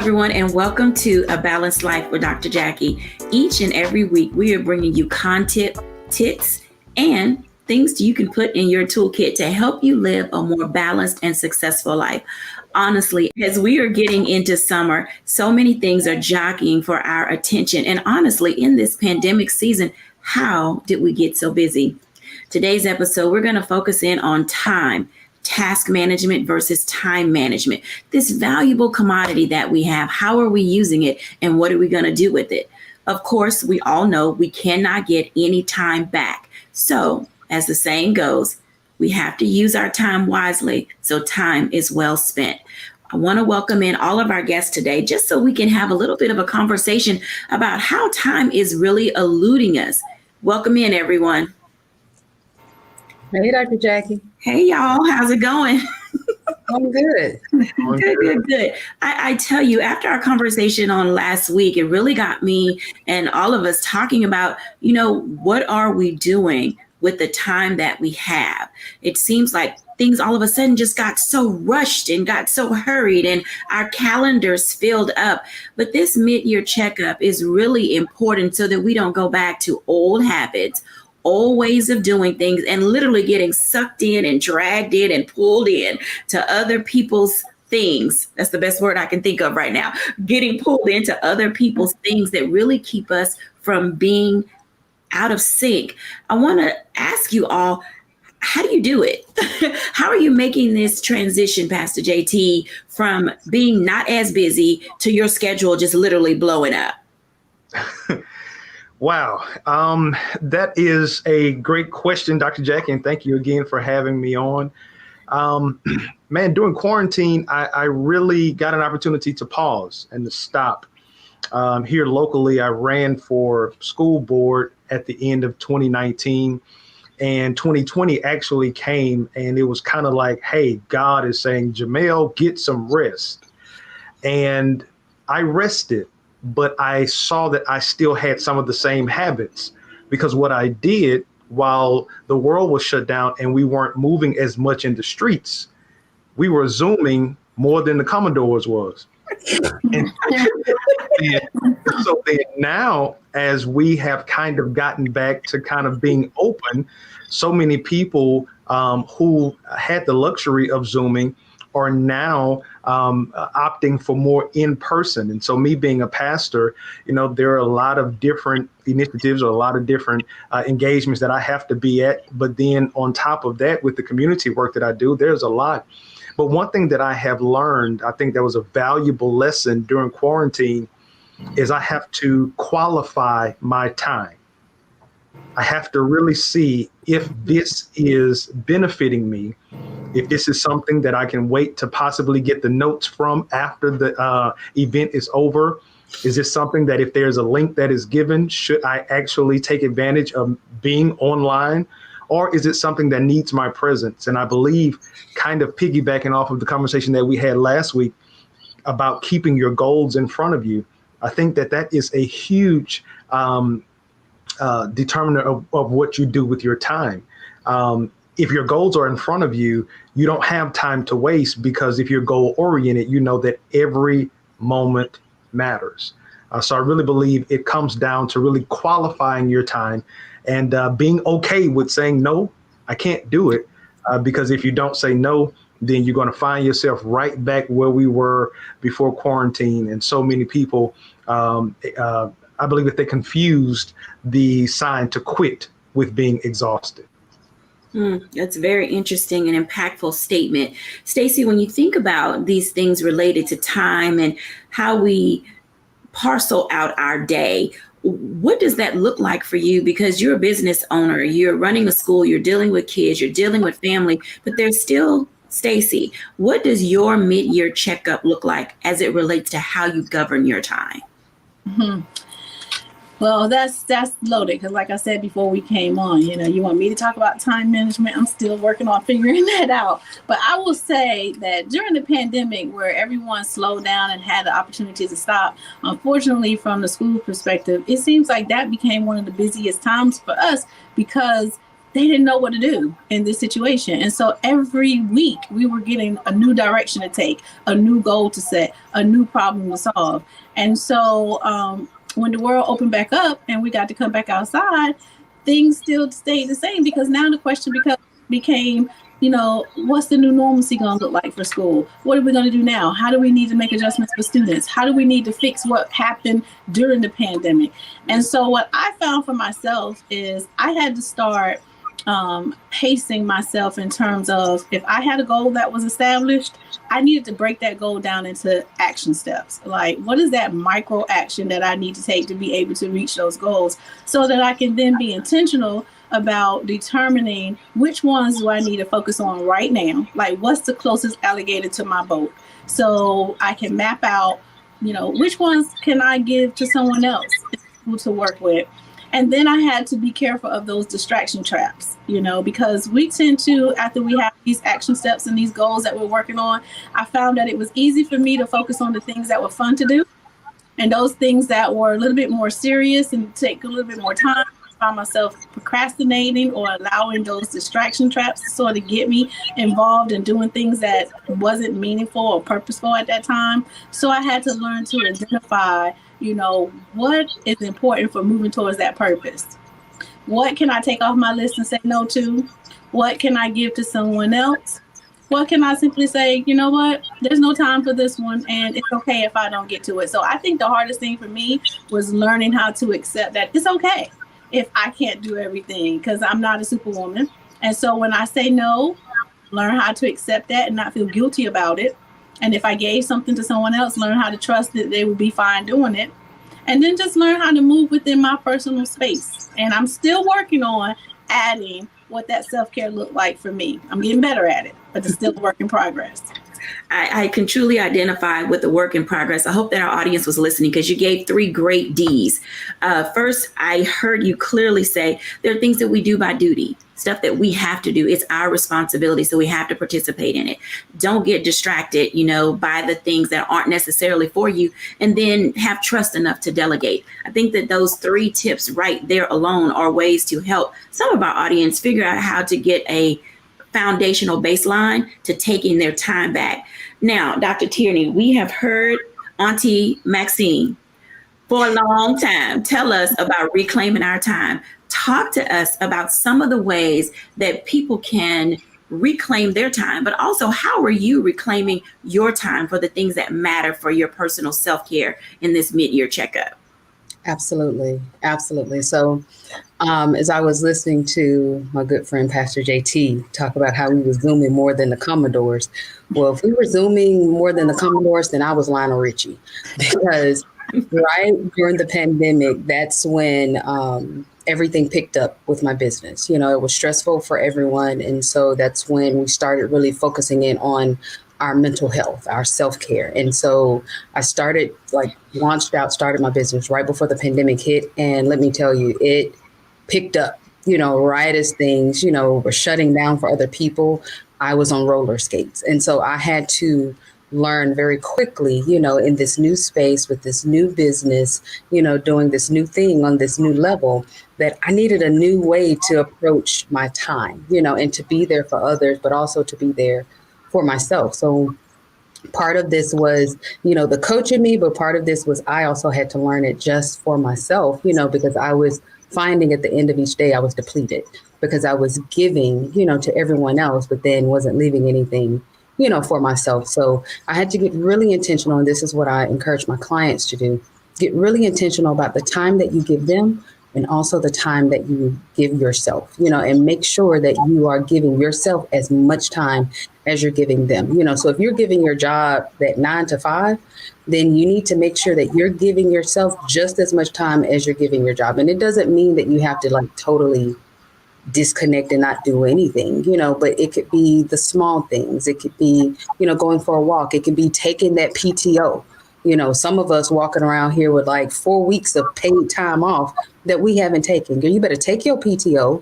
everyone, and welcome to A Balanced Life with Dr. Jacquie. Each and every week, we are bringing you content, tips, and things you can put in your toolkit to help you live a more balanced and successful life. Honestly, as we are getting into summer, so many things are jockeying for our attention. And honestly, in this pandemic season, how did we get so busy? Today's episode, we're going to focus in on time. Task management versus time management. This valuable commodity that we have, how are we using it and what are we going to do with it? Of course, we all know we cannot get any time back. So, as the saying goes, we have to use our time wisely so time is well spent. I want to welcome in all of our guests today just so we can have a little bit of a conversation about how time is really eluding us. Welcome in, everyone. Hey, Dr. Jacquie. Hey, y'all. How's it going? I'm good. Good. I tell you, after our conversation on last week, it really got me and all of us talking about, what are we doing with the time that we have? It seems like things all of a sudden just got so rushed and got so hurried and our calendars filled up. But this mid-year checkup is really important so that we don't go back to old habits, old ways of doing things, and literally getting sucked in and dragged in and pulled in to other people's things. That's the best word I can think of right now. Getting pulled into other people's things that really keep us from being out of sync. I want to ask you all, how do you do it? How are you making this transition, Pastor JT, from being not as busy to your schedule just literally blowing up? Wow. That is a great question, Dr. Jacquie, and thank you again for having me on. Man, during quarantine, I really got an opportunity to pause and to stop. Here locally, I ran for school board at the end of 2019, and 2020 actually came, and it was kind of like, hey, God is saying, Jamel, get some rest. And I rested. But I saw that I still had some of the same habits, because what I did while the world was shut down and we weren't moving as much in the streets, we were Zooming more than the Commodores was. and so then now, as we have kind of gotten back to kind of being open, so many people who had the luxury of Zooming are now opting for more in person. And so me being a pastor, there are a lot of different initiatives or a lot of different engagements that I have to be at. But then on top of that, with the community work that I do, there's a lot. But one thing that I have learned, I think that was a valuable lesson during quarantine, is I have to qualify my time. I have to really see if this is benefiting me, if this is something that I can wait to possibly get the notes from after the event is over. Is this something that if there's a link that is given, should I actually take advantage of being online? Or is it something that needs my presence? And I believe, kind of piggybacking off of the conversation that we had last week about keeping your goals in front of you, I think that is a huge determiner of what you do with your time. If your goals are in front of you, you don't have time to waste, because if you're goal oriented, you know that every moment matters. So I really believe it comes down to really qualifying your time and being okay with saying, no, I can't do it. Because if you don't say no, then you're going to find yourself right back where we were before quarantine. And so many people, I believe that they confused the sign to quit with being exhausted. That's a very interesting and impactful statement. Stacey, when you think about these things related to time and how we parcel out our day, what does that look like for you? Because you're a business owner, you're running a school, you're dealing with kids, you're dealing with family, but there's still Stacey. What does your mid-year checkup look like as it relates to how you govern your time? Mm-hmm. Well, that's loaded, because like I said before we came on, you want me to talk about time management. I'm still working on figuring that out. But I will say that during the pandemic, where everyone slowed down and had the opportunity to stop, unfortunately, from the school perspective, it seems like that became one of the busiest times for us, because they didn't know what to do in this situation. And so every week we were getting a new direction to take, a new goal to set, a new problem to solve. And so when the world opened back up and we got to come back outside, things still stayed the same, because now the question became, what's the new normalcy going to look like for school? What are we going to do now? How do we need to make adjustments for students? How do we need to fix what happened during the pandemic? And so what I found for myself is I had to start pacing myself in terms of, if I had a goal that was established, I needed to break that goal down into action steps. Like, what is that micro action that I need to take to be able to reach those goals, so that I can then be intentional about determining which ones do I need to focus on right now? Like, what's the closest alligator to my boat? So I can map out, which ones can I give to someone else to work with? And then I had to be careful of those distraction traps, because we tend to, after we have these action steps and these goals that we're working on, I found that it was easy for me to focus on the things that were fun to do. And those things that were a little bit more serious and take a little bit more time, I found myself procrastinating or allowing those distraction traps to sort of get me involved in doing things that wasn't meaningful or purposeful at that time. So I had to learn to identify, what is important for moving towards that purpose. What can I take off my list and say no to? What can I give to someone else? What can I simply say, what, there's no time for this one, and it's okay if I don't get to it. So I think the hardest thing for me was learning how to accept that it's okay if I can't do everything, because I'm not a superwoman. And so when I say no, learn how to accept that and not feel guilty about it. And if I gave something to someone else, learn how to trust that they would be fine doing it. And then just learn how to move within my personal space. And I'm still working on adding what that self-care looked like for me. I'm getting better at it, but it's still a work in progress. I can truly identify with the work in progress. I hope that our audience was listening, because you gave 3 great Ds. First, I heard you clearly say there are things that we do by duty, stuff that we have to do. It's our responsibility, so we have to participate in it. Don't get distracted, by the things that aren't necessarily for you, and then have trust enough to delegate. I think that those 3 tips right there alone are ways to help some of our audience figure out how to get a foundational baseline to taking their time back. Now, Dr. Tierney, we have heard Auntie Maxine for a long time tell us about reclaiming our time. Talk to us about some of the ways that people can reclaim their time, but also how are you reclaiming your time for the things that matter for your personal self-care in this mid-year checkup? Absolutely. So as I was listening to my good friend, Pastor JT, talk about how we were Zooming more than the Commodores. Well, if we were Zooming more than the Commodores, then I was Lionel Richie, because right during the pandemic, that's when everything picked up with my business. It was stressful for everyone. And so that's when we started really focusing in on our mental health, our self-care. And so I started my business right before the pandemic hit. And let me tell you, it picked up, right as things, were shutting down for other people. I was on roller skates. And so I had to learn very quickly, in this new space with this new business, doing this new thing on this new level, that I needed a new way to approach my time, and to be there for others, but also to be there for myself. So part of this was, the coach in me, but part of this was I also had to learn it just for myself, because I was finding at the end of each day I was depleted, because I was giving, to everyone else, but then wasn't leaving anything, for myself. So I had to get really intentional. And this is what I encourage my clients to do. Get really intentional about the time that you give them, and also the time that you give yourself, and make sure that you are giving yourself as much time as you're giving them. So if you're giving your job that 9 to 5, then you need to make sure that you're giving yourself just as much time as you're giving your job. And it doesn't mean that you have to totally disconnect and not do anything, but it could be the small things. It could be, going for a walk. It could be taking that PTO. Some of us walking around here with 4 weeks of paid time off that we haven't taken. You better take your PTO,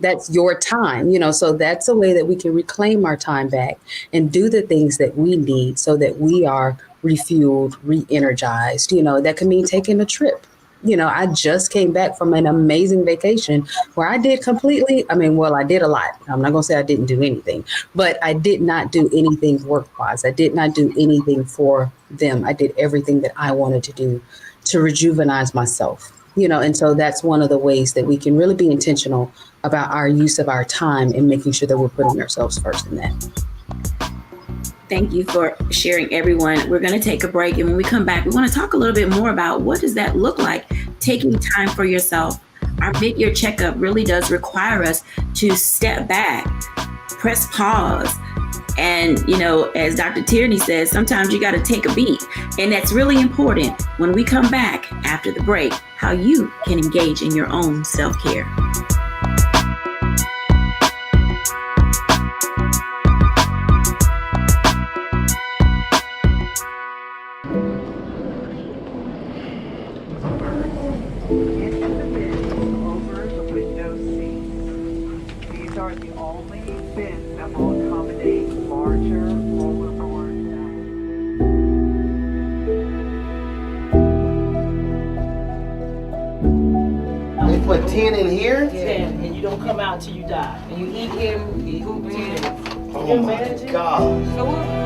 that's your time, so that's a way that we can reclaim our time back and do the things that we need so that we are refueled, re-energized. That can mean taking a trip, I just came back from an amazing vacation where I did I did a lot. I'm not going to say I didn't do anything, but I did not do anything work-wise. I did not do anything for them. I did everything that I wanted to do to rejuvenize myself, and so that's one of the ways that we can really be intentional about our use of our time and making sure that we're putting ourselves first in that. Thank you for sharing, everyone. We're going to take a break. And when we come back, we want to talk a little bit more about what does that look like, taking time for yourself. Our mid-year checkup really does require us to step back, press pause. And, as Dr. Tierney says, sometimes you got to take a beat. And that's really important when we come back after the break, how you can engage in your own self-care. Put 10 in here? 10, and you don't come out till you die. And you eat him, you poop him. Oh my God. So what?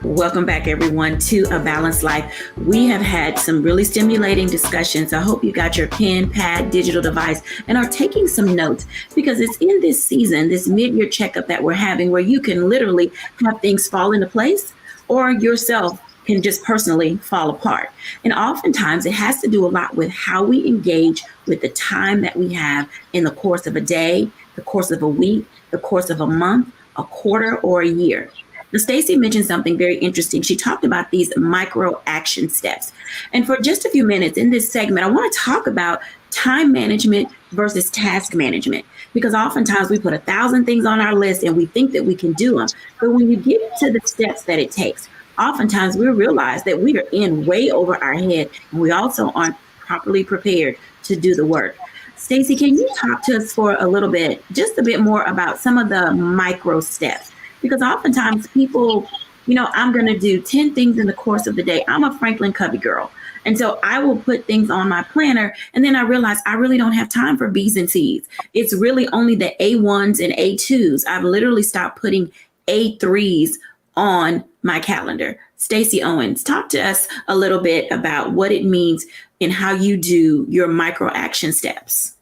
Welcome back, everyone, to A Balanced Life. We have had some really stimulating discussions. I hope you got your pen, pad, digital device, and are taking some notes, because it's in this season, this mid-year checkup that we're having, where you can literally have things fall into place, or yourself can just personally fall apart. And oftentimes it has to do a lot with how we engage with the time that we have in the course of a day, the course of a week, the course of a month, a quarter, or a year. Now, Stacey mentioned something very interesting. She talked about these micro action steps. And for just a few minutes in this segment, I want to talk about time management versus task management, because oftentimes we put 1,000 things on our list and we think that we can do them. But when you get to the steps that it takes, oftentimes we realize that we are in way over our head, and we also aren't properly prepared to do the work. Stacey, can you talk to us for a little bit, just a bit more about some of the micro steps? Because oftentimes people, I'm going to do 10 things in the course of the day. I'm a Franklin Covey girl. And so I will put things on my planner, and then I realize I really don't have time for B's and C's. It's really only the A1s and A2s. I've literally stopped putting A3s on my calendar. Stacey Owens, talk to us a little bit about what it means and how you do your micro action steps.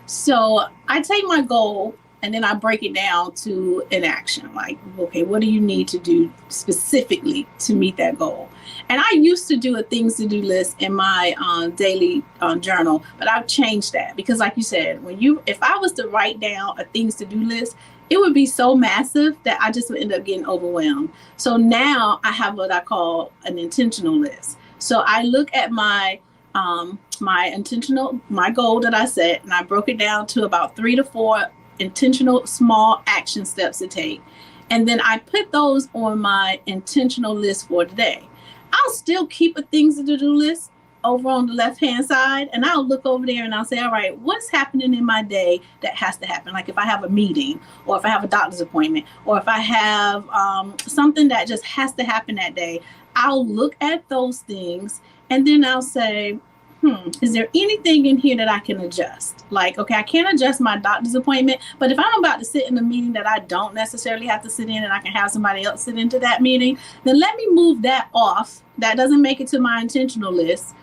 So I take my goal and then I break it down to an action. Like, okay, what do you need to do specifically to meet that goal? And I used to do a things to do list in my daily journal, but I've changed that, because like you said, if I was to write down a things to do list, it would be so massive that I just would end up getting overwhelmed. So now I have what I call an intentional list. So I look at my goal that I set, and I broke it down to about 3 to 4 intentional small action steps to take. And then I put those on my intentional list for today. I'll still keep a things to do list over on the left-hand side, and I'll look over there and I'll say, all right, what's happening in my day that has to happen? Like if I have a meeting, or if I have a doctor's appointment, or if I have something that just has to happen that day, I'll look at those things, and then I'll say, is there anything in here that I can adjust? Like, okay, I can't adjust my doctor's appointment, but if I'm about to sit in a meeting that I don't necessarily have to sit in, and I can have somebody else sit into that meeting, then let me move that off. That doesn't make it to my intentional list.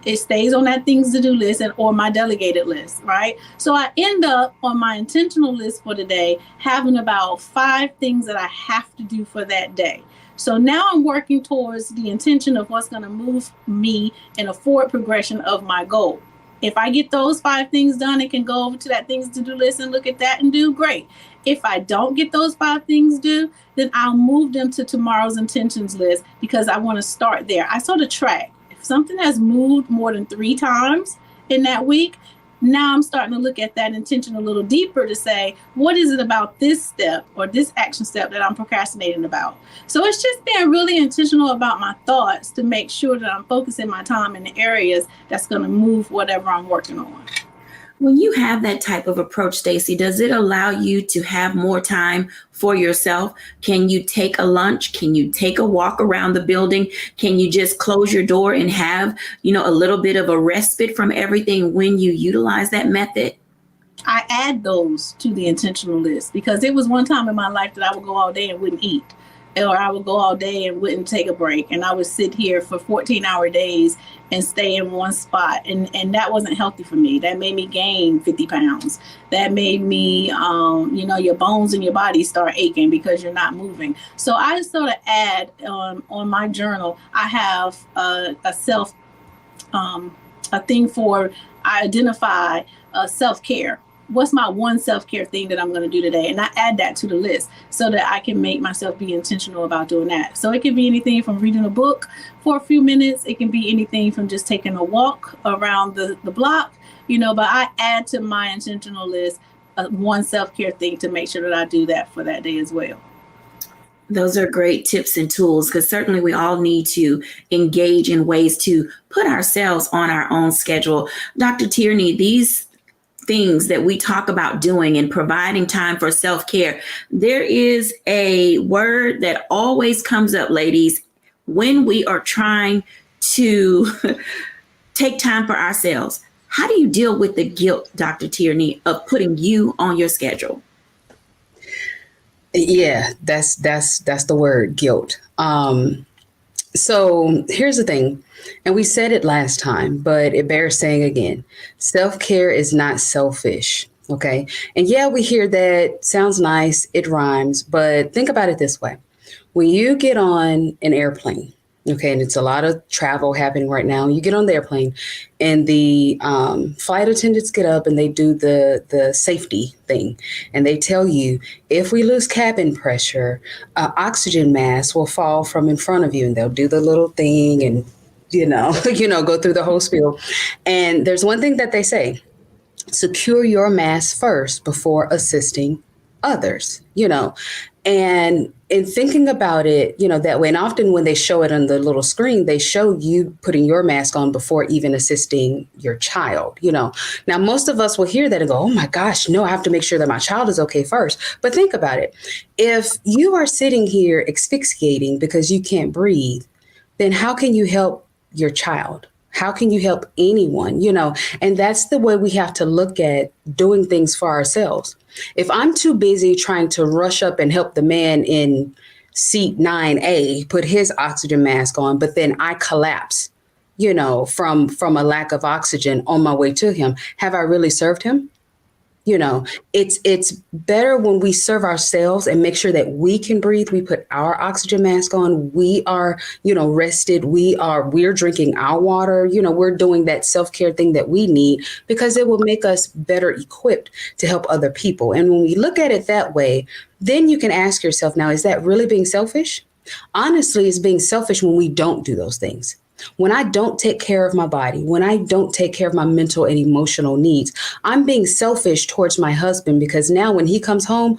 It stays on that things to do list or my delegated list, right? So I end up on my intentional list for the day having about 5 things that I have to do for that day. So now I'm working towards the intention of what's going to move me in a forward progression of my goal. If I get those 5 things done, it can go over to that things to do list and look at that and do great. If I don't get those 5 things due, then I'll move them to tomorrow's intentions list because I want to start there. I sort of track. If something has moved more than 3 times in that week, now I'm starting to look at that intention a little deeper to say, what is it about this step or this action step that I'm procrastinating about? So it's just being really intentional about my thoughts to make sure that I'm focusing my time in the areas that's going to move whatever I'm working on. When you have that type of approach, Stacey, does it allow you to have more time for yourself? Can you take a lunch? Can you take a walk around the building? Can you just close your door and have, a little bit of a respite from everything when you utilize that method? I add those to the intentional list because it was one time in my life that I would go all day and wouldn't eat, or I would go all day and wouldn't take a break, and I would sit here for 14-hour days and stay in one spot, and that wasn't healthy for me. That made me gain 50 pounds. That made me, your bones in your body start aching because you're not moving. So I sort of add on my journal, I have a thing for, I identify self-care. What's my one self-care thing that I'm going to do today? And I add that to the list so that I can make myself be intentional about doing that. So it can be anything from reading a book for a few minutes. It can be anything from just taking a walk around the block, but I add to my intentional list one self-care thing to make sure that I do that for that day as well. Those are great tips and tools because certainly we all need to engage in ways to put ourselves on our own schedule. Dr. Tierney, these things that we talk about doing and providing time for self-care, there is a word that always comes up, ladies, when we are trying to take time for ourselves. How do you deal with the guilt, Dr. Tierney, of putting you on your schedule? Yeah, that's the word, guilt. So here's the thing, and we said it last time, but it bears saying again. Self-care is not selfish, okay? And yeah, we hear that, sounds nice, it rhymes, but think about it this way. When you get on an airplane, okay, and it's a lot of travel happening right now, you get on the airplane and the flight attendants get up and they do the safety thing. And they tell you, if we lose cabin pressure, oxygen mask will fall from in front of you, and they'll do the little thing and, go through the whole spiel. And there's one thing that they say, secure your mask first before assisting others, And in thinking about it, that way, and often when they show it on the little screen, they show you putting your mask on before even assisting your child, Now, most of us will hear that and go, oh my gosh, no, I have to make sure that my child is okay first. But think about it. If you are sitting here asphyxiating because you can't breathe, then how can you help your child? How can you help anyone? And that's the way we have to look at doing things for ourselves. If I'm too busy trying to rush up and help the man in seat 9A put his oxygen mask on, but then I collapse, from a lack of oxygen on my way to him, have I really served him? It's better when we serve ourselves and make sure that we can breathe. We put our oxygen mask on. We are, rested. We're drinking our water. We're doing that self-care thing that we need because it will make us better equipped to help other people. And when we look at it that way, then you can ask yourself, now, is that really being selfish? Honestly, it's being selfish when we don't do those things. When I don't take care of my body, when I don't take care of my mental and emotional needs, I'm being selfish towards my husband because now when he comes home,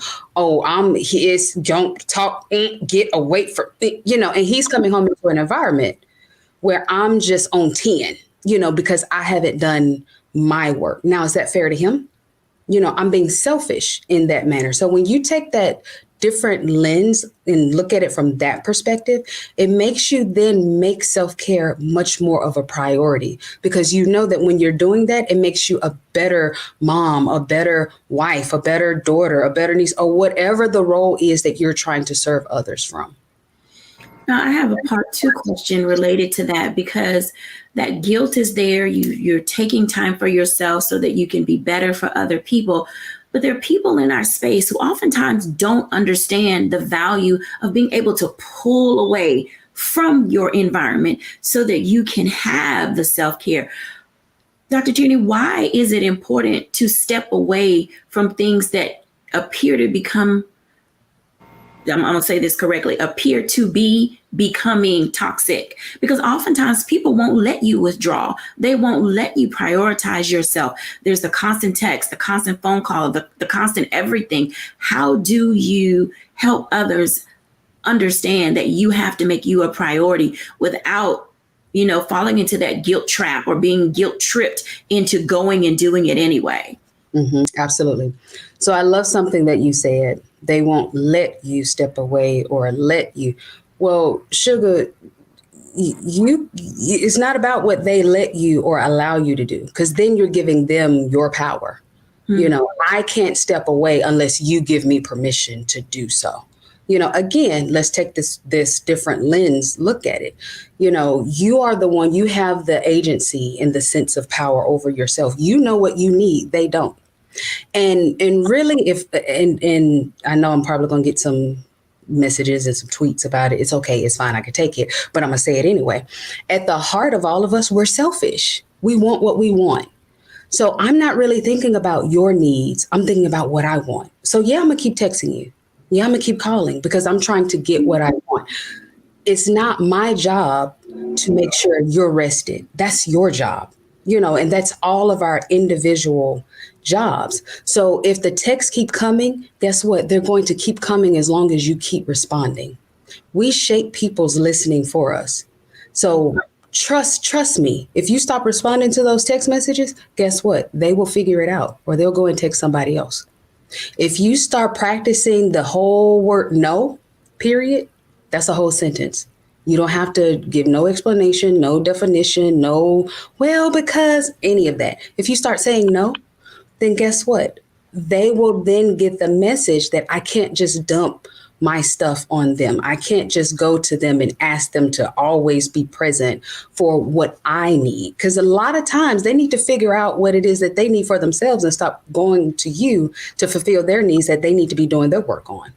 he is don't talk, get away from, and he's coming home into an environment where I'm just on 10, because I haven't done my work. Now, is that fair to him? I'm being selfish in that manner. So when you take that different lens and look at it from that perspective, it makes you then make self-care much more of a priority because you know that when you're doing that, it makes you a better mom, a better wife, a better daughter, a better niece, or whatever the role is that you're trying to serve others from. Now, I have a part 2 question related to that because that guilt is there. You're taking time for yourself so that you can be better for other people. But there are people in our space who oftentimes don't understand the value of being able to pull away from your environment so that you can have the self-care. Dr. Tierney, why is it important to step away from things that appear to become, I'm going to say this correctly, appear to be becoming toxic? Because oftentimes people won't let you withdraw. They won't let you prioritize yourself. There's the constant text, the constant phone call, the constant everything. How do you help others understand that you have to make you a priority without, falling into that guilt trap or being guilt tripped into going and doing it anyway? Absolutely. So I love something that you said. They won't let you step away or let you. Well, sugar, it's not about what they let you or allow you to do, because then you're giving them your power. I can't step away unless you give me permission to do so. Again, let's take this different lens, look at it. You are the one, you have the agency and the sense of power over yourself. You know what you need, they don't. And really, and I know I'm probably going to get some messages and some tweets about it. It's okay. It's fine. I can take it, but I'm going to say it anyway. At the heart of all of us, we're selfish. We want what we want. So I'm not really thinking about your needs. I'm thinking about what I want. So yeah, I'm going to keep texting you. Yeah, I'm going to keep calling because I'm trying to get what I want. It's not my job to make sure you're rested. That's your job, and that's all of our individual jobs. So if the texts keep coming, guess what? They're going to keep coming as long as you keep responding. We shape people's listening for us. So trust me. If you stop responding to those text messages, guess what? They will figure it out, or they'll go and text somebody else. If you start practicing the whole word no, period, that's a whole sentence. You don't have to give no explanation, no definition, no, well, because any of that. If you start saying no, then guess what? They will then get the message that I can't just dump my stuff on them. I can't just go to them and ask them to always be present for what I need. Because a lot of times they need to figure out what it is that they need for themselves and stop going to you to fulfill their needs that they need to be doing their work on.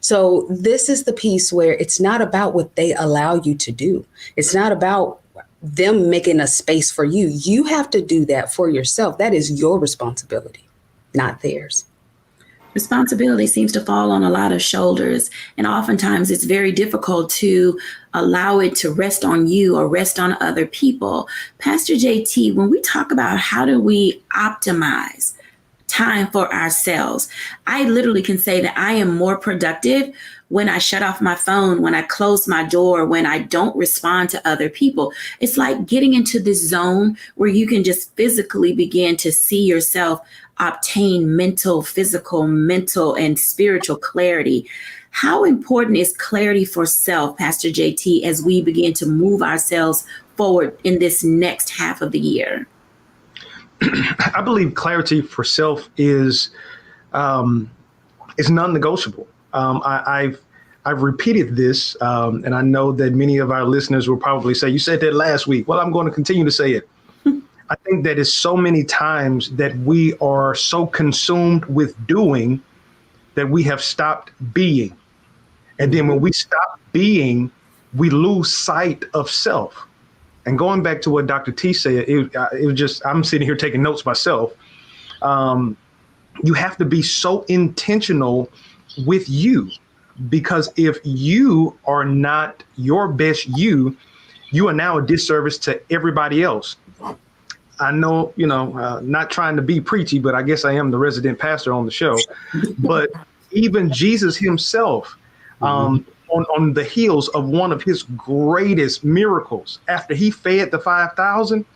So this is the piece where it's not about what they allow you to do. It's not about them making a space for you. You have to do that for yourself. That is your responsibility, not theirs. Responsibility seems to fall on a lot of shoulders, and oftentimes it's very difficult to allow it to rest on you or rest on other people. Pastor JT, when we talk about how do we optimize time for ourselves, I literally can say that I am more productive when I shut off my phone, when I close my door, when I don't respond to other people. It's like getting into this zone where you can just physically begin to see yourself obtain physical, mental, and spiritual clarity. How important is clarity for self, Pastor JT, as we begin to move ourselves forward in this next half of the year? I believe clarity for self is non-negotiable. I've repeated this, and I know that many of our listeners will probably say, you said that last week. Well, I'm going to continue to say it. I think that is so many times that we are so consumed with doing that we have stopped being. And then when we stop being, we lose sight of self. And going back to what Dr. T said, it was just, I'm sitting here taking notes myself. You have to be so intentional with you, because if you are not your best you are now a disservice to everybody else. I know, not trying to be preachy, but I guess I am the resident pastor on the show. But even Jesus himself, on the heels of one of his greatest miracles, after he fed the 5,000,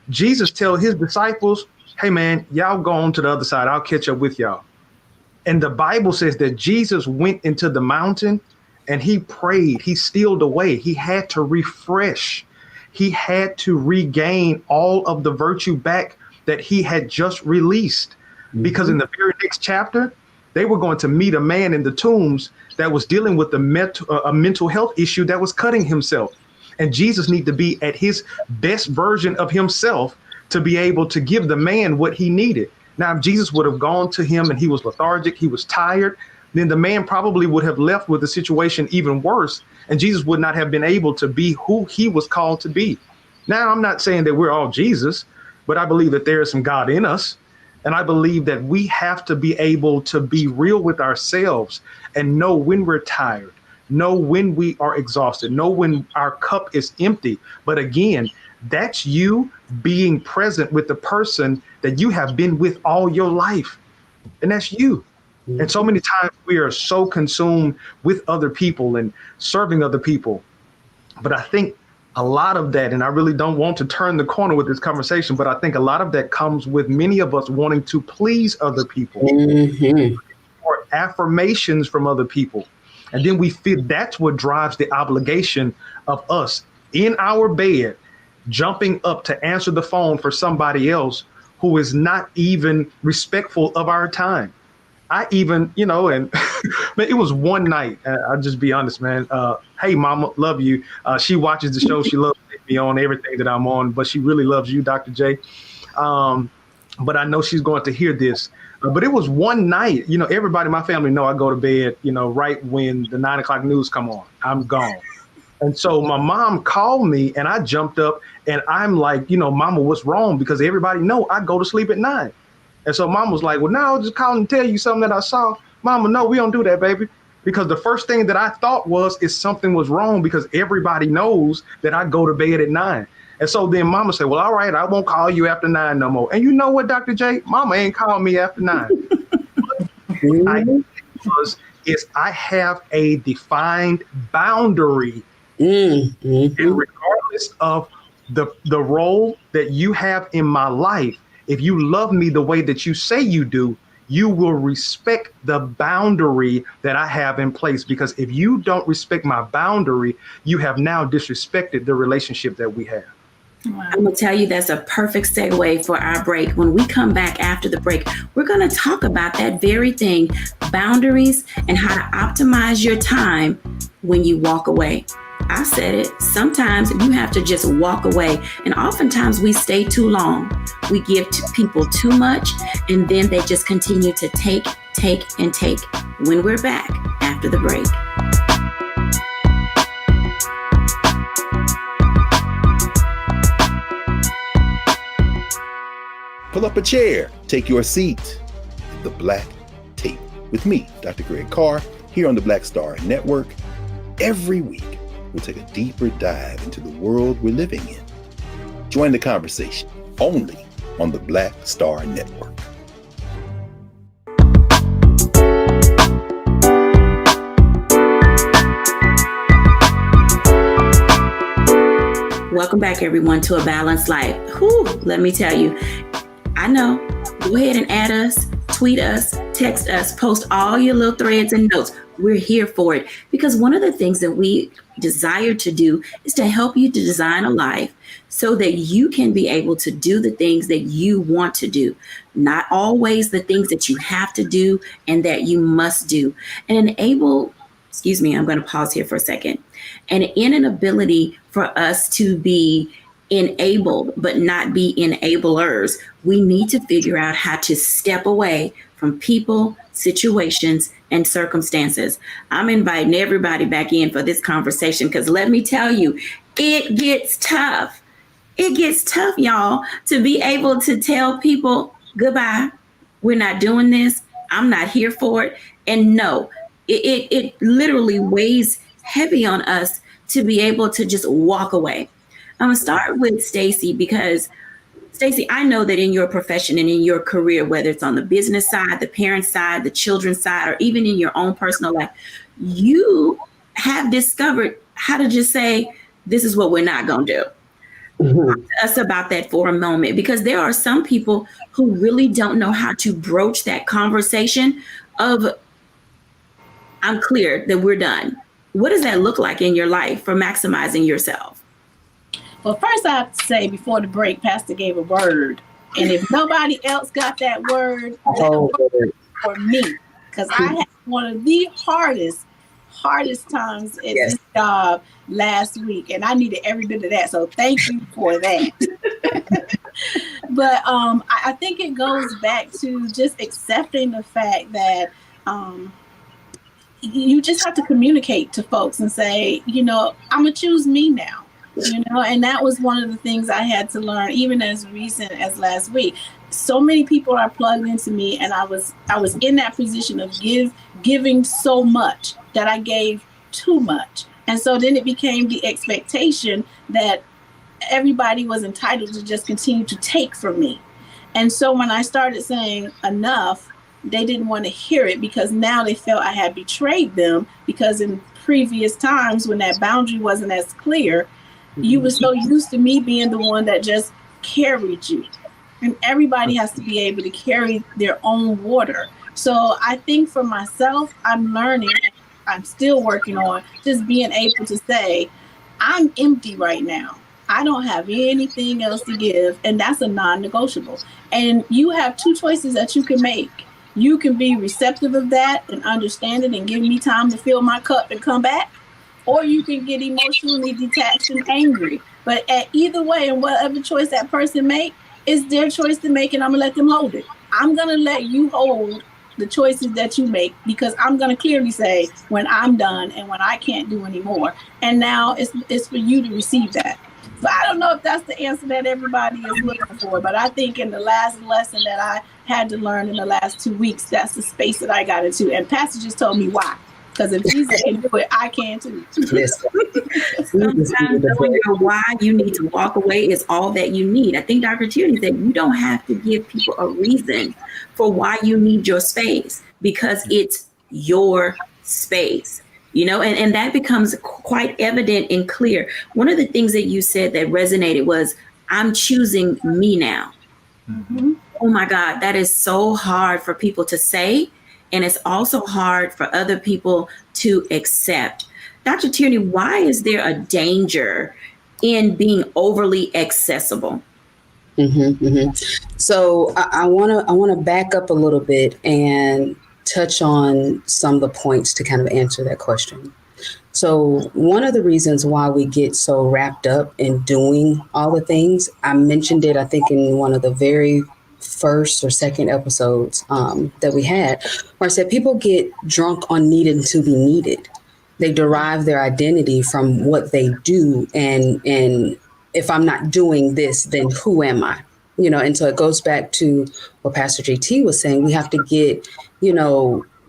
Jesus tells his disciples, hey, man, y'all go on to the other side. I'll catch up with y'all. And the Bible says that Jesus went into the mountain and he prayed. He stealed away. He had to refresh. He had to regain all of the virtue back that he had just released. Because in the very next chapter, they were going to meet a man in the tombs that was dealing with a mental health issue that was cutting himself. And Jesus needed to be at his best version of himself to be able to give the man what he needed. Now, if Jesus would have gone to him and he was lethargic, he was tired, then the man probably would have left with the situation even worse, and Jesus would not have been able to be who he was called to be. Now, I'm not saying that we're all Jesus, but I believe that there is some God in us. And I believe that we have to be able to be real with ourselves and know when we're tired, know when we are exhausted, know when our cup is empty. But again, that's you being present with the person that you have been with all your life. And that's you. And so many times we are so consumed with other people and serving other people. But I think a lot of that, and I really don't want to turn the corner with this conversation, but I think a lot of that comes with many of us wanting to please other people or affirmations from other people. And then we feel that's what drives the obligation of us in our bed, jumping up to answer the phone for somebody else who is not even respectful of our time. I even, and man, it was one night. I'll just be honest, man. Hey, mama, love you. She watches the show. She loves me on everything that I'm on, but she really loves you, Dr. J. But I know she's going to hear this. But it was one night, everybody in my family know I go to bed, right when the 9 o'clock news come on. I'm gone. And so my mom called me and I jumped up and I'm like, mama, what's wrong? Because everybody know I go to sleep at 9. And so mom was like, well, no, I'll just call and tell you something that I saw. Mama, no, we don't do that, baby. Because the first thing that I thought is something was wrong because everybody knows that I go to bed at 9. And so then mama said, well, all right, I won't call you after 9 no more. And you know what, Dr. J? Mama ain't calling me after 9. I have a defined boundary. And regardless of the role that you have in my life, if you love me the way that you say you do, you will respect the boundary that I have in place. Because if you don't respect my boundary, you have now disrespected the relationship that we have. Wow. I'm going to tell you that's a perfect segue for our break. When we come back after the break, we're going to talk about that very thing, boundaries, and how to optimize your time when you walk away. I said it. Sometimes you have to just walk away. And oftentimes we stay too long. We give to people too much, and then they just continue to take, and take. When we're back after the break. Pull up a chair. Take your seat. The Black Tape with me, Dr. Greg Carr, here on the Black Star Network. Every week, we'll take a deeper dive into the world we're living in. Join the conversation only on the Black Star Network. Welcome back, everyone, to A Balanced Life. Whew, let me tell you, I know. Go ahead and add us, tweet us, text us, post all your little threads and notes. We're here for it because one of the things that we desire to do is to help you to design a life so that you can be able to do the things that you want to do, not always the things that you have to do and that you must do. And I'm going to pause here for a second. And in an ability for us to be enabled, but not be enablers, we need to figure out how to step away from people, situations, and circumstances. I'm inviting everybody back in for this conversation because let me tell you, it gets tough. It gets tough, y'all, to be able to tell people goodbye. We're not doing this. I'm not here for it. And no, it literally weighs heavy on us to be able to just walk away. I'm going to start with Stacey because, Stacey, I know that in your profession and in your career, whether it's on the business side, the parent side, the children's side, or even in your own personal life, you have discovered how to just say, this is what we're not going to do. Talk to us about that for a moment, because there are some people who really don't know how to broach that conversation of, I'm clear that we're done. What does that look like in your life for maximizing yourself? Well, first I have to say, before the break, Pastor gave a word. And if nobody else got that word, for me, because I had one of the hardest times in this job last week, and I needed every bit of that. So thank you for that. But I think it goes back to just accepting the fact that you just have to communicate to folks and say, I'm gonna choose me now. And that was one of the things I had to learn, even as recent as last week. So many people are plugged into me, and I was in that position of giving so much that I gave too much. And so then it became the expectation that everybody was entitled to just continue to take from me. And so when I started saying enough, they didn't want to hear it, because now they felt I had betrayed them, because in previous times when that boundary wasn't as clear, you were so used to me being the one that just carried you. And everybody has to be able to carry their own water. So I think for myself, I'm learning, I'm still working on just being able to say, I'm empty right now. I don't have anything else to give. And that's a non-negotiable. And you have two choices that you can make. You can be receptive of that and understand it and give me time to fill my cup and come back. Or you can get emotionally detached and angry. But at either way, and whatever choice that person make, it's their choice to make, and I'm gonna let them hold it. I'm gonna let you hold the choices that you make, because I'm gonna clearly say when I'm done and when I can't do anymore. And now it's for you to receive that. So I don't know if that's the answer that everybody is looking for, but I think in the last lesson that I had to learn in the last 2 weeks, that's the space that I got into. And Pastor just told me why. Because if Jesus can do it, I can too. Sometimes knowing your why you need to walk away is all that you need. I think Dr. Tierney said you don't have to give people a reason for why you need your space, because it's your space. And that becomes quite evident and clear. One of the things that you said that resonated was, I'm choosing me now. Mm-hmm. Oh my God, that is so hard for people to say. And it's also hard for other people to accept. Dr. Tierney, why is there a danger in being overly accessible? Mm-hmm, mm-hmm. So I want to back up a little bit and touch on some of the points to kind of answer that question. So one of the reasons why we get so wrapped up in doing all the things, I mentioned it, I think, in one of the very first or second episodes that we had, where I said people get drunk on needing to be needed. They derive their identity from what they do. And if I'm not doing this, then who am I? And so it goes back to what Pastor JT was saying. We have to get,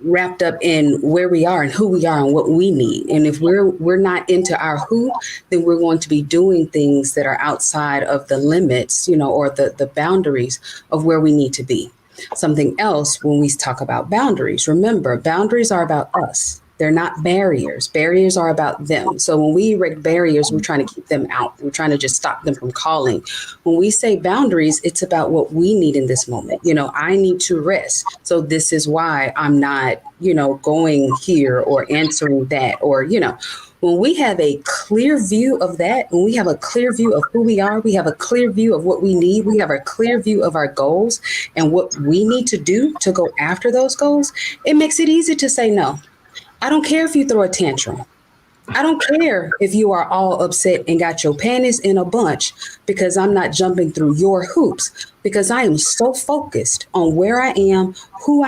wrapped up in where we are and who we are and what we need. And if we're not into our who, then we're going to be doing things that are outside of the limits, or the boundaries of where we need to be. Something else, when we talk about boundaries, remember, boundaries are about us. They're not barriers. Barriers are about them. So when we erect barriers, we're trying to keep them out. We're trying to just stop them from calling. When we say boundaries, it's about what we need in this moment. I need to rest. So this is why I'm not, going here or answering that, or, when we have a clear view of that, when we have a clear view of who we are, we have a clear view of what we need, we have a clear view of our goals and what we need to do to go after those goals, it makes it easy to say no. I don't care if you throw a tantrum. I don't care if you are all upset and got your panties in a bunch, because I'm not jumping through your hoops, because I am so focused on where I am, whose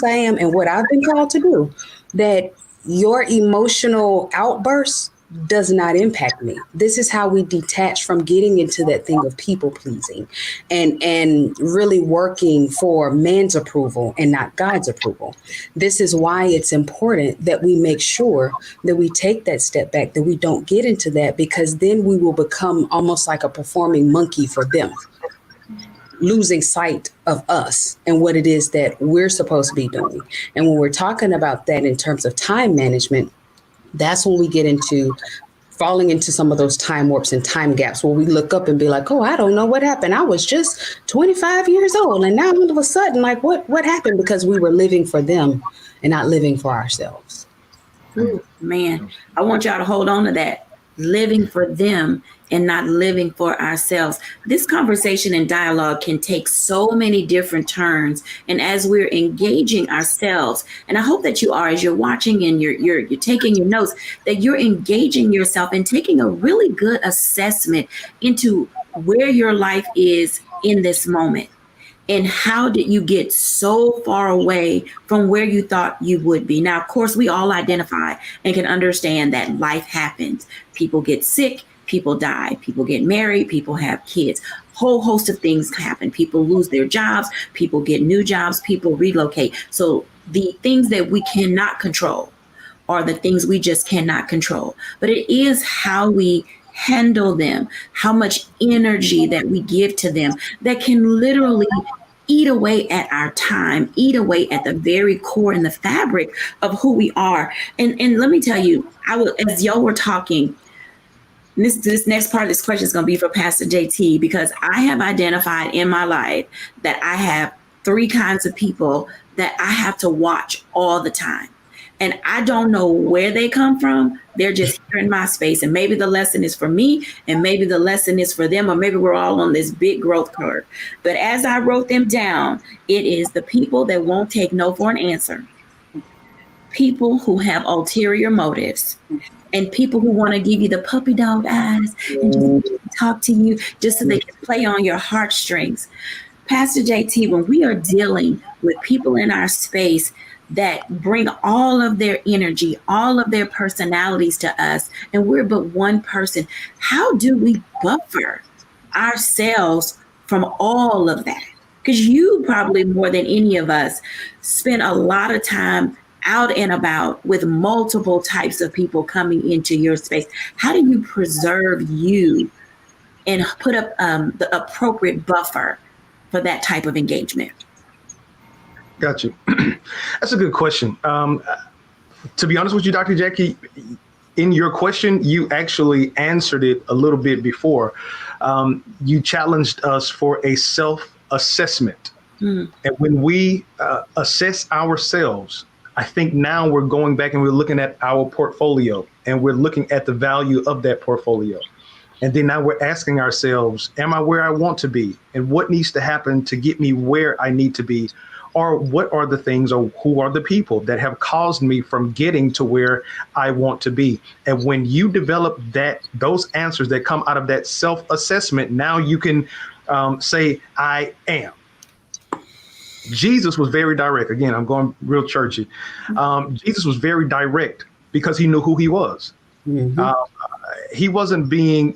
I am, and what I've been called to do, that your emotional outbursts does not impact me. This is how we detach from getting into that thing of people pleasing and really working for man's approval and not God's approval. This is why it's important that we make sure that we take that step back, that we don't get into that, because then we will become almost like a performing monkey for them, losing sight of us and what it is that we're supposed to be doing. And when we're talking about that in terms of time management, that's when we get into falling into some of those time warps and time gaps, where we look up and be like, oh, I don't know what happened. I was just 25 years old. And now all of a sudden, like, what happened? Because we were living for them and not living for ourselves. Ooh, man, I want y'all to hold on to that. Living for them and not living for ourselves. This conversation and dialogue can take so many different turns. And as we're engaging ourselves, and I hope that you are, as you're watching and you're taking your notes, that you're engaging yourself and taking a really good assessment into where your life is in this moment? And how did you get so far away from where you thought you would be? Now, of course, we all identify and can understand that life happens. People get sick, people die, people get married, people have kids. Whole host of things happen. People lose their jobs, people get new jobs, people relocate. So the things that we cannot control are the things we just cannot control. But it is how we handle them, how much energy that we give to them that can literally eat away at our time, eat away at the very core and the fabric of who we are. And let me tell you, as y'all were talking, this next part of this question is going to be for Pastor JT, because I have identified in my life that I have 3 kinds of people that I have to watch all the time. And I don't know where they come from. They're just here in my space. And maybe the lesson is for me, and maybe the lesson is for them, or maybe we're all on this big growth curve. But as I wrote them down, it is the people that won't take no for an answer, people who have ulterior motives, and people who want to give you the puppy dog eyes and just talk to you just so they can play on your heartstrings. Pastor JT, when we are dealing with people in our space that bring all of their energy, all of their personalities to us, and we're but one person, how do we buffer ourselves from all of that? Because you probably more than any of us spend a lot of time out and about with multiple types of people coming into your space. How do you preserve you and put up the appropriate buffer for that type of engagement? Got you. That's a good question. To be honest with you, Dr. Jacquie, in your question, you actually answered it a little bit before. You challenged us for a self-assessment. And when we assess ourselves, I think now we're going back and we're looking at our portfolio, and we're looking at the value of that portfolio. And then now we're asking ourselves, am I where I want to be? And what needs to happen to get me where I need to be? Or what are the things, or who are the people that have caused me from getting to where I want to be? And when you develop those answers that come out of that self-assessment, now you can say, I am. Jesus was very direct. Again, I'm going real churchy. Jesus was very direct because he knew who he was. He wasn't being,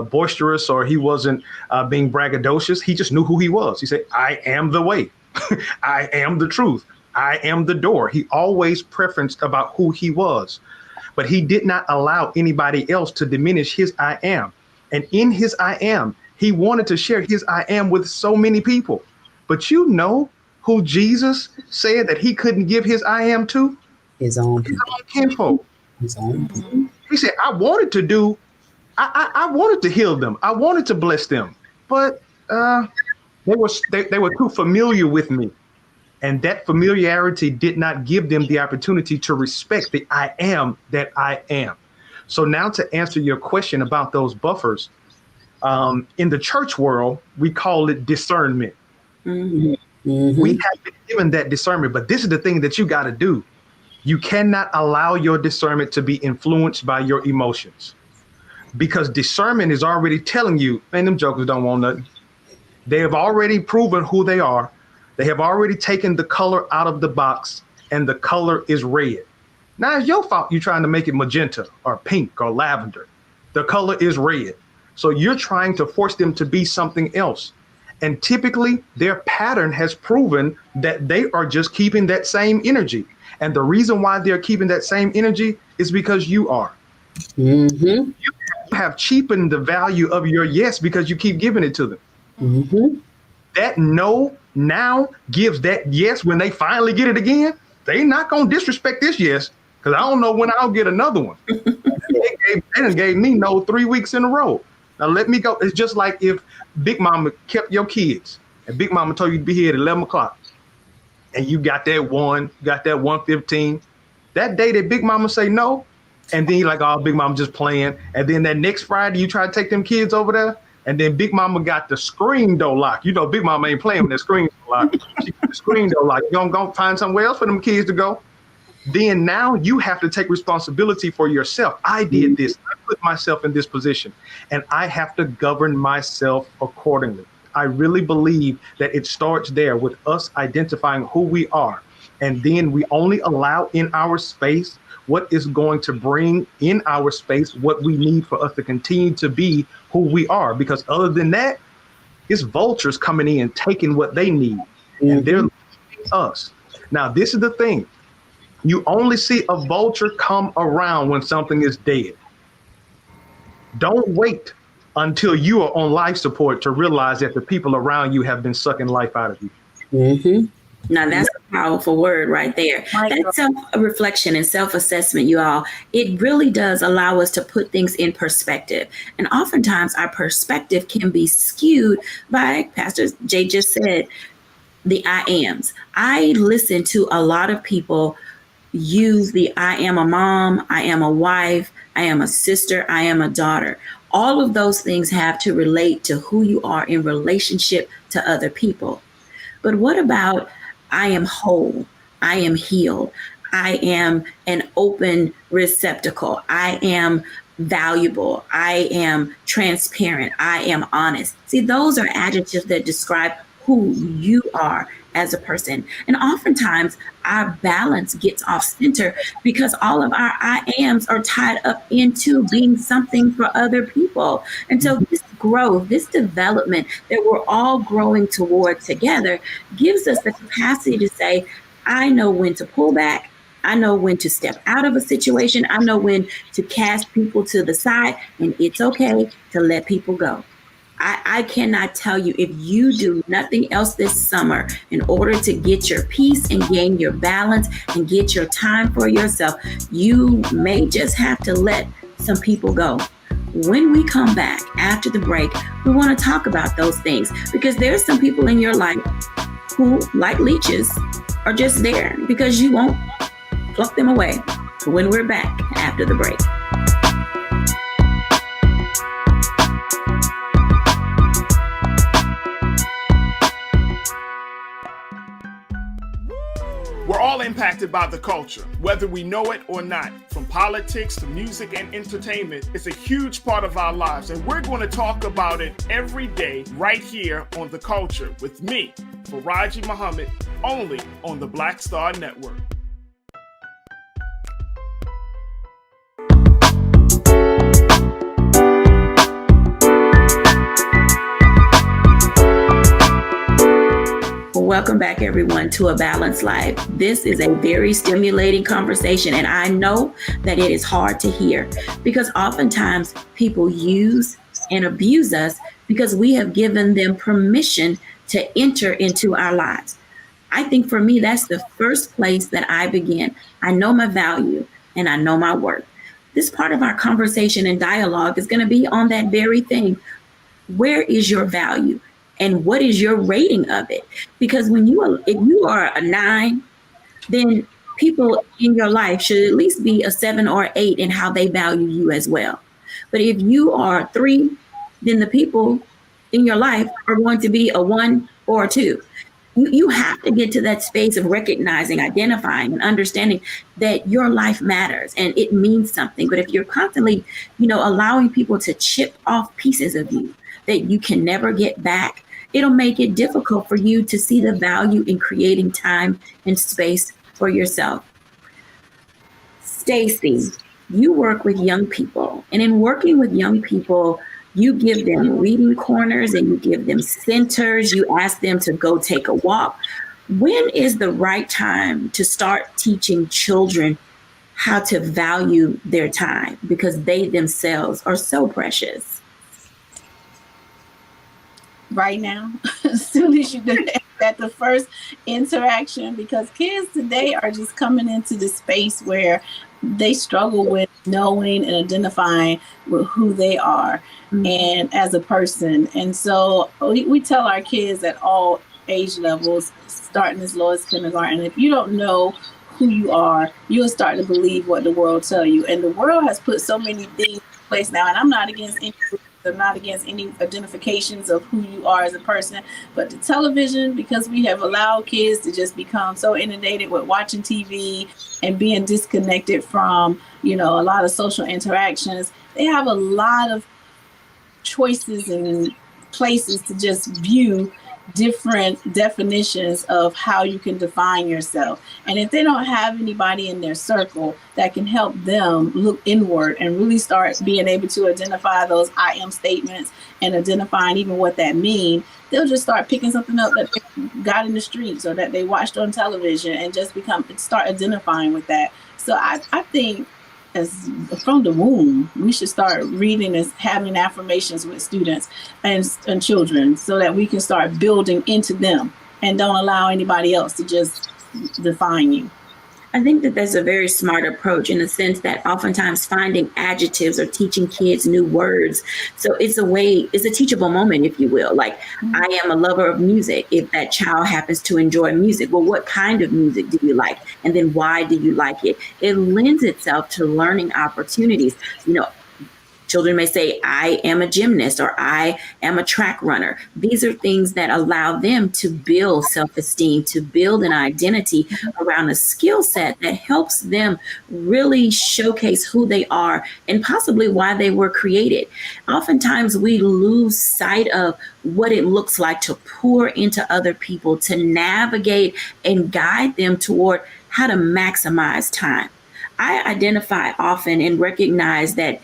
boisterous, or he wasn't being braggadocious. He just knew who he was. He said, I am the way. I am the truth. I am the door. He always preferenced about who he was, but he did not allow anybody else to diminish his I am. And in his I am, he wanted to share his I am with so many people. But you know who Jesus said that he couldn't give his I am to? His own kinfolk. His own. He said, I wanted to heal them. I wanted to bless them, but they were too familiar with me. And that familiarity did not give them the opportunity to respect the I am that I am. So now, to answer your question about those buffers, in the church world, we call it discernment. We have been given that discernment, but this is the thing that you got to do. You cannot allow your discernment to be influenced by your emotions, because discernment is already telling you, man, them jokers don't want nothing. They have already proven who they are. They have already taken the color out of the box, and the color is red. Now it's your fault you're trying to make it magenta or pink or lavender. The color is red. So you're trying to force them to be something else. And typically their pattern has proven that they are just keeping that same energy. And the reason why they're keeping that same energy is because you are. You have cheapened the value of your yes because you keep giving it to them. That no now gives that yes when they finally get it again. They not going to disrespect this yes, because I don't know when I'll get another one. They done gave me no 3 weeks in a row. Now let me go. It's just like if Big Mama kept your kids and Big Mama told you to be here at 11 o'clock and you got that 1:15. That day that Big Mama say no, and then you're like, oh, Big Mama just playing. And then that next Friday you try to take them kids over there, and then Big Mama got the screen door lock. You know, Big Mama ain't playing with that screen door lock. She got the screen door lock. You gonna go find somewhere else for them kids to go. Then now you have to take responsibility for yourself. I did this. I put myself in this position, and I have to govern myself accordingly. I really believe that it starts there with us identifying who we are. And then we only allow in our space what is going to bring in our space what we need for us to continue to be who we are. Because other than that, it's vultures coming in, taking what they need, and they're leaving us. Now, this is the thing. You only see a vulture come around when something is dead. Don't wait until you are on life support to realize that the people around you have been sucking life out of you. Mm-hmm. Now that's a powerful word right there. That self-reflection and self-assessment, you all, it really does allow us to put things in perspective. And oftentimes our perspective can be skewed by, Pastor Jay just said, the I ams. I listen to a lot of people use the I am a mom, I am a wife, I am a sister, I am a daughter. All of those things have to relate to who you are in relationship to other people. But what about I am whole, I am healed, I am an open receptacle, I am valuable, I am transparent, I am honest. See, those are adjectives that describe who you are as a person. And oftentimes our balance gets off center because all of our I ams are tied up into being something for other people. And so this growth, this development that we're all growing toward together gives us the capacity to say, I know when to pull back. I know when to step out of a situation. I know when to cast people to the side, and it's okay to let people go. I cannot tell you, if you do nothing else this summer in order to get your peace and gain your balance and get your time for yourself, you may just have to let some people go. When we come back after the break, we want to talk about those things because there's some people in your life who, like leeches, are just there because you won't pluck them away. When we're back after the break. We're all impacted by the culture, whether we know it or not. From politics to music and entertainment, it's a huge part of our lives, and we're going to talk about it every day right here on The Culture with me, Faraji Muhammad, only on the Black Star Network. Welcome back, everyone, to A Balanced Life. This is a very stimulating conversation, and I know that it is hard to hear because oftentimes people use and abuse us because we have given them permission to enter into our lives. I think for me, that's the first place that I begin. I know my value and I know my worth. This part of our conversation and dialogue is going to be on that very thing. Where is your value? And what is your rating of it? Because if you are a 9, then people in your life should at least be a 7 or 8 in how they value you as well. But if you are 3, then the people in your life are going to be a 1 or a 2. You have to get to that space of recognizing, identifying, and understanding that your life matters and it means something. But if you're constantly, allowing people to chip off pieces of you that you can never get back, it'll make it difficult for you to see the value in creating time and space for yourself. Stacy, you work with young people, and in working with young people, you give them reading corners and you give them centers. You ask them to go take a walk. When is the right time to start teaching children how to value their time because they themselves are so precious? Right now, as soon as you do that, the first interaction, because kids today are just coming into the space where they struggle with knowing and identifying with who they are and as a person. And so we tell our kids at all age levels, starting as low as kindergarten, if you don't know who you are, you'll start to believe what the world tell you. And the world has put so many things in place now, and I'm not against any identifications of who you are as a person, but the television, because we have allowed kids to just become so inundated with watching TV and being disconnected from, a lot of social interactions, they have a lot of choices and places to just view different definitions of how you can define yourself. And if they don't have anybody in their circle that can help them look inward and really start being able to identify those I am statements and identifying even what that means, they'll just start picking something up that they got in the streets or that they watched on television and just start identifying with that. So I think as from the womb, we should start reading and having affirmations with students and children so that we can start building into them and don't allow anybody else to just define you. I think that there's a very smart approach in the sense that oftentimes finding adjectives or teaching kids new words. So it's a teachable moment, if you will. Like, I am a lover of music. If that child happens to enjoy music, well, what kind of music do you like? And then why do you like it? It lends itself to learning opportunities. Children may say, I am a gymnast or I am a track runner. These are things that allow them to build self-esteem, to build an identity around a skill set that helps them really showcase who they are and possibly why they were created. Oftentimes we lose sight of what it looks like to pour into other people, to navigate and guide them toward how to maximize time. I identify often and recognize that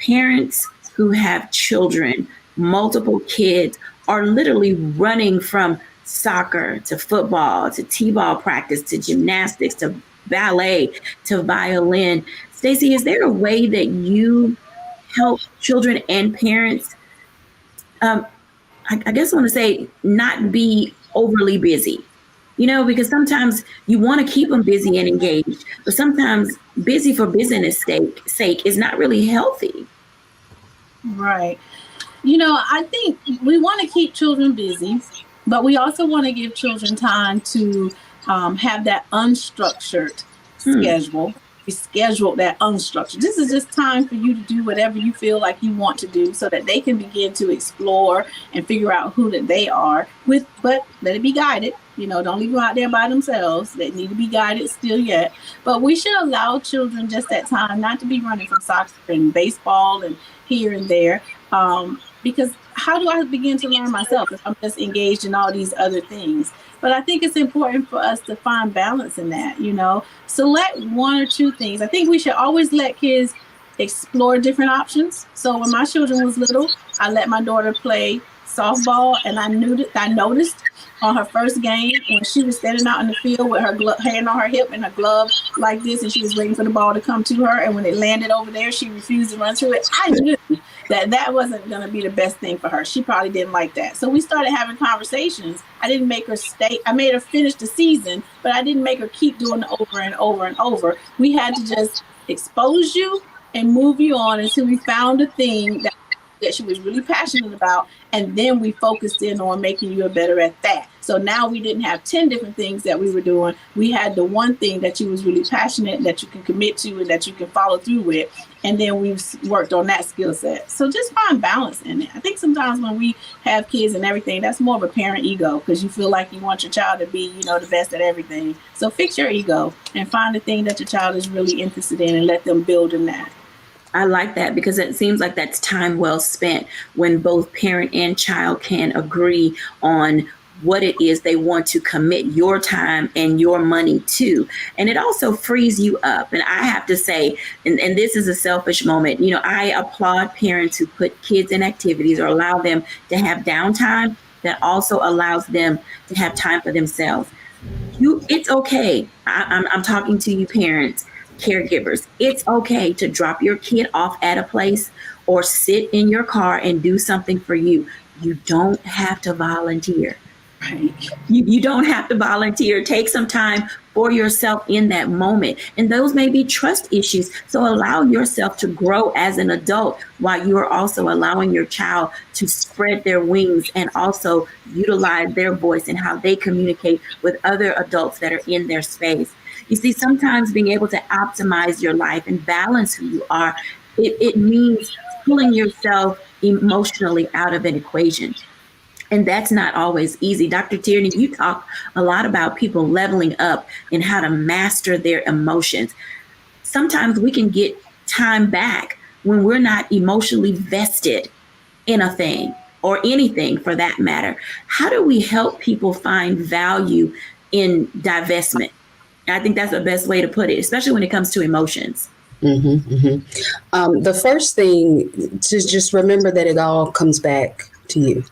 parents who have children, multiple kids, are literally running from soccer to football to t-ball practice to gymnastics to ballet to violin. Stacey, is there a way that you help children and parents, I guess I want to say, not be overly busy? Because sometimes you want to keep them busy and engaged, but sometimes busy for business sake is not really healthy. Right. I think we want to keep children busy, but we also want to give children time to have that unstructured schedule. We schedule that unstructured. This is just time for you to do whatever you feel like you want to do so that they can begin to explore and figure out who that they are but let it be guided. Don't leave them out there by themselves. They need to be guided still yet. But we should allow children just that time not to be running from soccer and baseball and here and there. Because how do I begin to learn myself if I'm just engaged in all these other things? But I think it's important for us to find balance in that, select one or two things. I think we should always let kids explore different options. So when my children was little, I let my daughter play softball, and I noticed on her first game when she was standing out in the field with her hand on her hip and her glove like this, and she was waiting for the ball to come to her, and when it landed over there, she refused to run to it. I knew that wasn't going to be the best thing for her. She probably didn't like that. So we started having conversations. I didn't make her stay. I made her finish the season, but I didn't make her keep doing it over and over and over. We had to just expose you and move you on until we found a thing that she was really passionate about, and then we focused in on making you better at that. So now we didn't have 10 different things that we were doing. We had the one thing that you was really passionate, that you can commit to and that you can follow through with, and then we've worked on that skill set. So just find balance in it. I think sometimes when we have kids and everything, that's more of a parent ego, because you feel like you want your child to be, the best at everything. So fix your ego and find the thing that your child is really interested in and let them build in that. I like that, because it seems like that's time well spent when both parent and child can agree on what it is they want to commit your time and your money to. And it also frees you up. And I have to say, and this is a selfish moment, I applaud parents who put kids in activities or allow them to have downtime that also allows them to have time for themselves. It's okay. I'm talking to you parents, caregivers. It's okay to drop your kid off at a place or sit in your car and do something for you. You don't have to volunteer. Right. You don't have to volunteer. Take some time for yourself in that moment. And those may be trust issues. So allow yourself to grow as an adult while you are also allowing your child to spread their wings and also utilize their voice and how they communicate with other adults that are in their space. You see, sometimes being able to optimize your life and balance who you are, it means pulling yourself emotionally out of an equation. And that's not always easy. Dr. Tierney, you talk a lot about people leveling up and how to master their emotions. Sometimes we can get time back when we're not emotionally vested in a thing or anything for that matter. How do we help people find value in divestment? I think that's the best way to put it, especially when it comes to emotions. The first thing to just remember that it all comes back to you.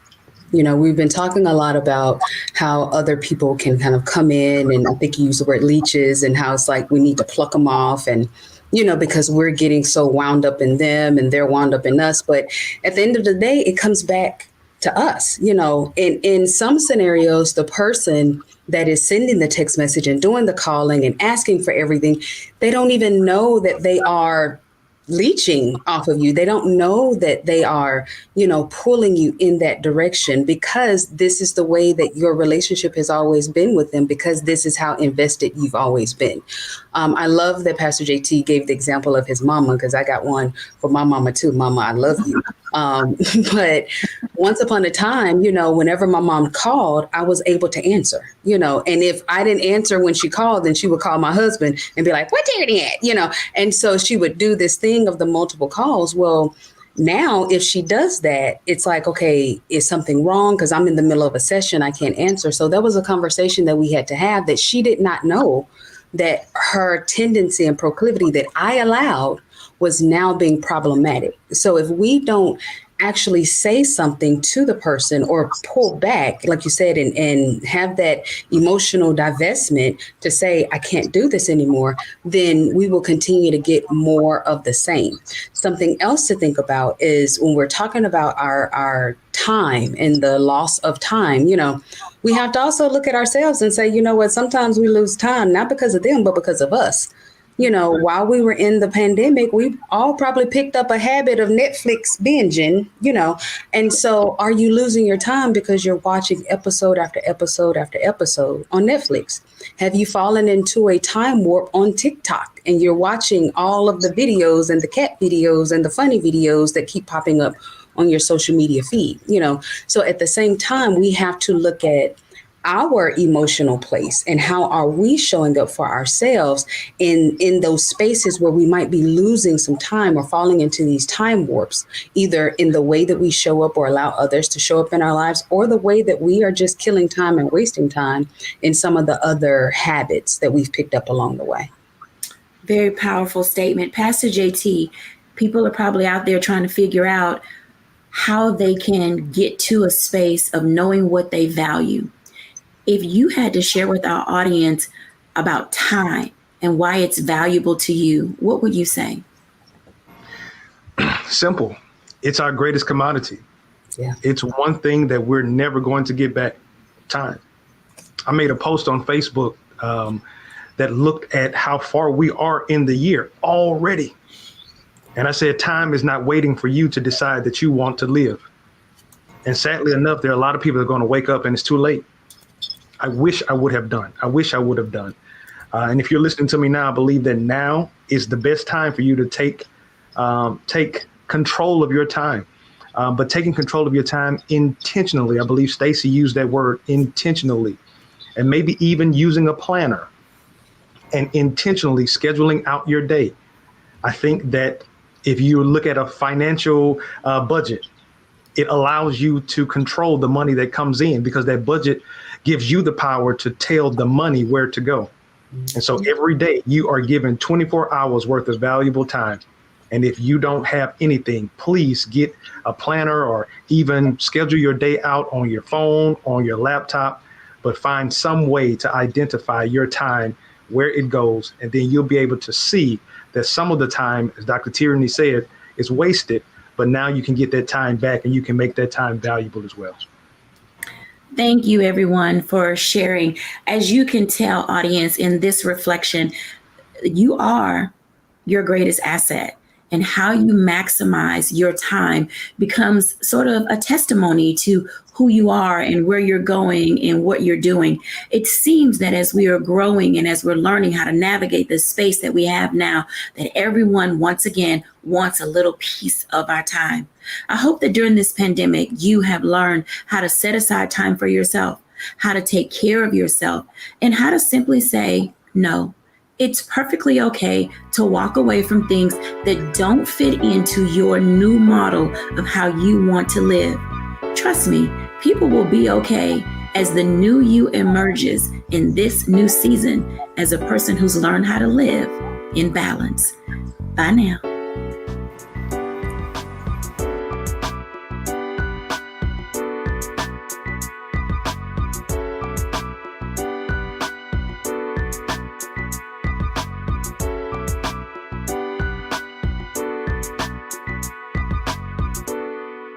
You know, we've been talking a lot about how other people can kind of come in, and I think you use the word leeches, and how it's like we need to pluck them off, and, you know, because we're getting so wound up in them and they're wound up in us. But at the end of the day, it comes back to us. You know, in some scenarios, the person that is sending the text message and doing the calling and asking for everything, they don't even know that they are leeching off of you. They don't know that they are, you know, pulling you in that direction, because this is the way that your relationship has always been with them, because this is how invested you've always been. I love that Pastor JT gave the example of his mama, because I got one for my mama too. Mama, I love you. But once upon a time, you know, whenever my mom called, I was able to answer, you know, and if I didn't answer when she called, then she would call my husband and be like, "What you doing?" You know, and so she would do this thing of the multiple calls. Well, now, if she does that, it's like, okay, is something wrong? Because I'm in the middle of a session, I can't answer. So that was a conversation that we had to have, that she did not know that her tendency and proclivity that I allowed was now being problematic. So if we don't actually say something to the person or pull back, like you said, and have that emotional divestment to say, I can't do this anymore, then we will continue to get more of the same. Something else to think about is when we're talking about our time and the loss of time, you know, we have to also look at ourselves and say, you know what, sometimes we lose time, not because of them, but because of us. You know, while we were in the pandemic, we all probably picked up a habit of Netflix binging, you know. And so are you losing your time because you're watching episode after episode after episode on Netflix? Have you fallen into a time warp on TikTok and you're watching all of the videos and the cat videos and the funny videos that keep popping up on your social media feed? You know, so at the same time, we have to look at our emotional place and how are we showing up for ourselves in those spaces where we might be losing some time or falling into these time warps, either in the way that we show up or allow others to show up in our lives, or the way that we are just killing time and wasting time in some of the other habits that we've picked up along the way. Very powerful statement. Pastor JT, people are probably out there trying to figure out how they can get to a space of knowing what they value. If you had to share with our audience about time and why it's valuable to you, what would you say? Simple. It's our greatest commodity. Yeah. It's one thing that we're never going to get back. Time. I made a post on Facebook that looked at how far we are in the year already. And I said, time is not waiting for you to decide that you want to live. And sadly enough, there are a lot of people that are going to wake up and it's too late. I wish I would have done. I wish I would have done. And if you're listening to me now, I believe that now is the best time for you to take control of your time. But taking control of your time intentionally. I believe Stacy used that word, intentionally, and maybe even using a planner and intentionally scheduling out your day. I think that if you look at a financial budget, it allows you to control the money that comes in, because that budget gives you the power to tell the money where to go. And so every day you are given 24 hours worth of valuable time. And if you don't have anything, please get a planner or even schedule your day out on your phone, on your laptop, but find some way to identify your time, where it goes. And then you'll be able to see that some of the time, as Dr. Tierney said, is wasted, but now you can get that time back and you can make that time valuable as well. Thank you, everyone, for sharing. As you can tell, audience, in this reflection, you are your greatest asset. And how you maximize your time becomes sort of a testimony to who you are and where you're going and what you're doing. It seems that as we are growing and as we're learning how to navigate the space that we have now, that everyone, once again, wants a little piece of our time. I hope that during this pandemic, you have learned how to set aside time for yourself, how to take care of yourself, and how to simply say no. It's perfectly okay to walk away from things that don't fit into your new model of how you want to live. Trust me, people will be okay as the new you emerges in this new season as a person who's learned how to live in balance. Bye now.